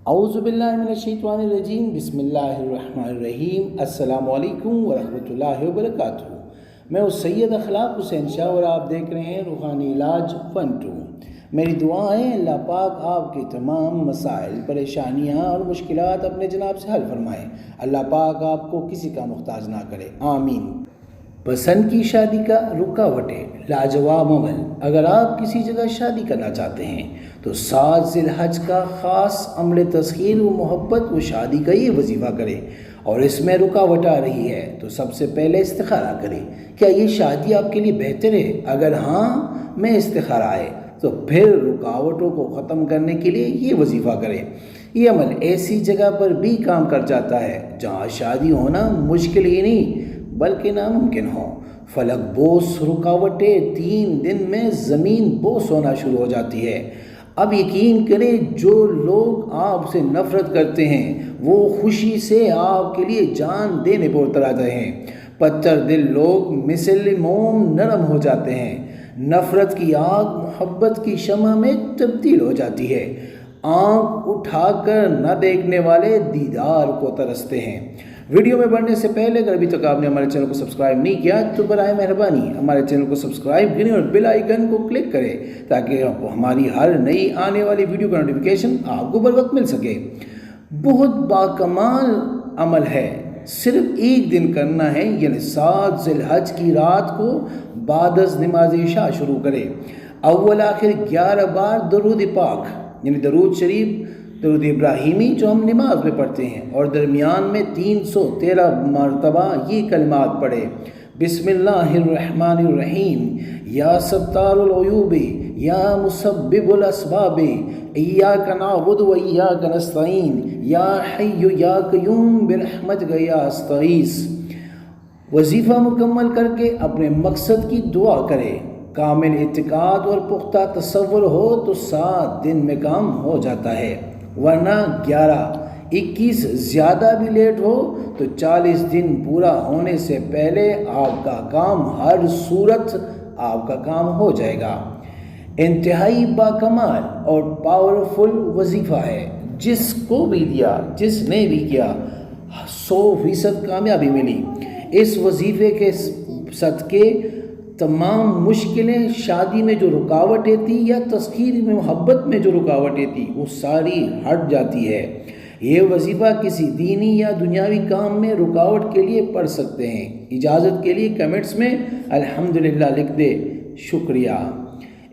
اعوذ باللہ من الشیطان الرجیم، بسم اللہ الرحمن الرحیم۔ السلام علیکم ورحمۃ اللہ وبرکاتہ۔ میں سید اخلاق حسین شاہ اور آپ دیکھ رہے ہیں روحانی علاج فن 2۔ میری دعا ہے اللہ پاک آپ کے تمام مسائل، پریشانیاں اور مشکلات اپنے جناب سے حل فرمائے۔ اللہ پاک آپ کو کسی کا محتاج نہ کرے، آمین۔ پسند کی شادی کا رکاوٹیں، لاجواب عمل۔ اگر آپ کسی جگہ شادی کرنا چاہتے ہیں تو 7 ذی الحج کا خاص عمل تسخیر و محبت و شادی کا یہ وظیفہ کریں، اور اس میں رکاوٹ آ رہی ہے تو سب سے پہلے استخارہ کریں، کیا یہ شادی آپ کے لیے بہتر ہے؟ اگر ہاں میں استخارہ ہے تو پھر رکاوٹوں کو ختم کرنے کے لیے یہ وظیفہ کریں۔ یہ عمل ایسی جگہ پر بھی کام کر جاتا ہے جہاں شادی ہونا مشکل ہی نہیں بلکہ ناممکن ہو۔ فلک بوس رکاوٹیں 3 دن میں زمین بوس ہونا شروع ہو جاتی ہے۔ اب یقین کریں، جو لوگ آپ سے نفرت کرتے ہیں وہ خوشی سے آپ کے لیے جان دینے پر اتر آتے ہیں۔ پتھر دل لوگ مثل موم نرم ہو جاتے ہیں۔ نفرت کی آگ محبت کی شمع میں تبدیل ہو جاتی ہے۔ آنکھ اٹھا کر نہ دیکھنے والے دیدار کو ترستے ہیں۔ ویڈیو میں بڑھنے سے پہلے اگر ابھی تک آپ نے ہمارے چینل کو سبسکرائب نہیں کیا تو برائے مہربانی ہمارے چینل کو سبسکرائب کریں اور بیل آئیکن کو کلک کریں تاکہ ہماری ہر نئی آنے والی ویڈیو کا نوٹیفیکیشن آپ کو بر وقت مل سکے۔ بہت باکمال عمل ہے، صرف 1 دن کرنا ہے، یعنی 7 ذی الحج کی رات کو بعد از نماز عشاء شروع کریں۔ اول آخر 11 بار درود پاک یعنی درود شریف، درود ابراہیمی جو ہم نماز میں پڑھتے ہیں، اور درمیان میں 313 مرتبہ یہ کلمات پڑھے: بسم اللہ الرحمن الرحیم، یا ستار العیوب، یا مسبب الاسباب، ایاک نعبد و ایاک نستعین، یا حی یا قیوم برحمتک یا استغیث۔ وظیفہ مکمل کر کے اپنے مقصد کی دعا کرے۔ کامل اعتقاد اور پختہ تصور ہو تو 7 دن میں کام ہو جاتا ہے، ورنہ 11، 21 زیادہ بھی لیٹ ہو تو 40 دن پورا ہونے سے پہلے آپ کا کام ہر صورت آپ کا کام ہو جائے گا۔ انتہائی باکمال اور پاورفل وظیفہ ہے، جس کو بھی دیا، جس نے بھی کیا 100% کامیابی ملی۔ اس وظیفے کے صدقے تمام مشکلیں، شادی میں جو رکاوٹیں تھیں یا تسخیر میں محبت میں جو رکاوٹیں تھیں وہ ساری ہٹ جاتی ہے۔ یہ وظیفہ کسی دینی یا دنیاوی کام میں رکاوٹ کے لیے پڑھ سکتے ہیں۔ اجازت کے لیے کمنٹس میں الحمدللہ لکھ دے۔ شکریہ۔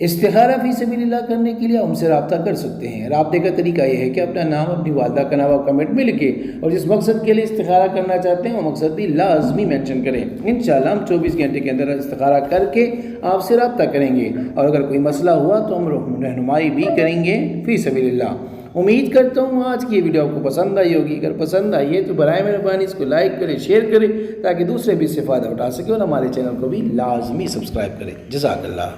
استخارہ فی سبیل اللہ کرنے کے لیے ہم سے رابطہ کر سکتے ہیں۔ رابطے کا طریقہ یہ ہے کہ اپنا نام، اپنی والدہ کا نام آپ کمنٹ میں لکھیں، اور جس مقصد کے لیے استخارہ کرنا چاہتے ہیں وہ مقصد بھی لازمی مینشن کریں۔ انشاءاللہ ہم 24 گھنٹے کے اندر استخارہ کر کے آپ سے رابطہ کریں گے، اور اگر کوئی مسئلہ ہوا تو ہم رہنمائی بھی کریں گے فی سبیل اللہ۔ امید کرتا ہوں آج کی یہ ویڈیو آپ کو پسند آئی ہوگی۔ اگر پسند آئی ہے تو برائے مہربانی اس کو لائک کریں، شیئر کریں تاکہ دوسرے بھی اس سے فائدہ اٹھا سکیں، اور ہمارے چینل کو بھی لازمی سبسکرائب کریں۔ جزاک اللہ۔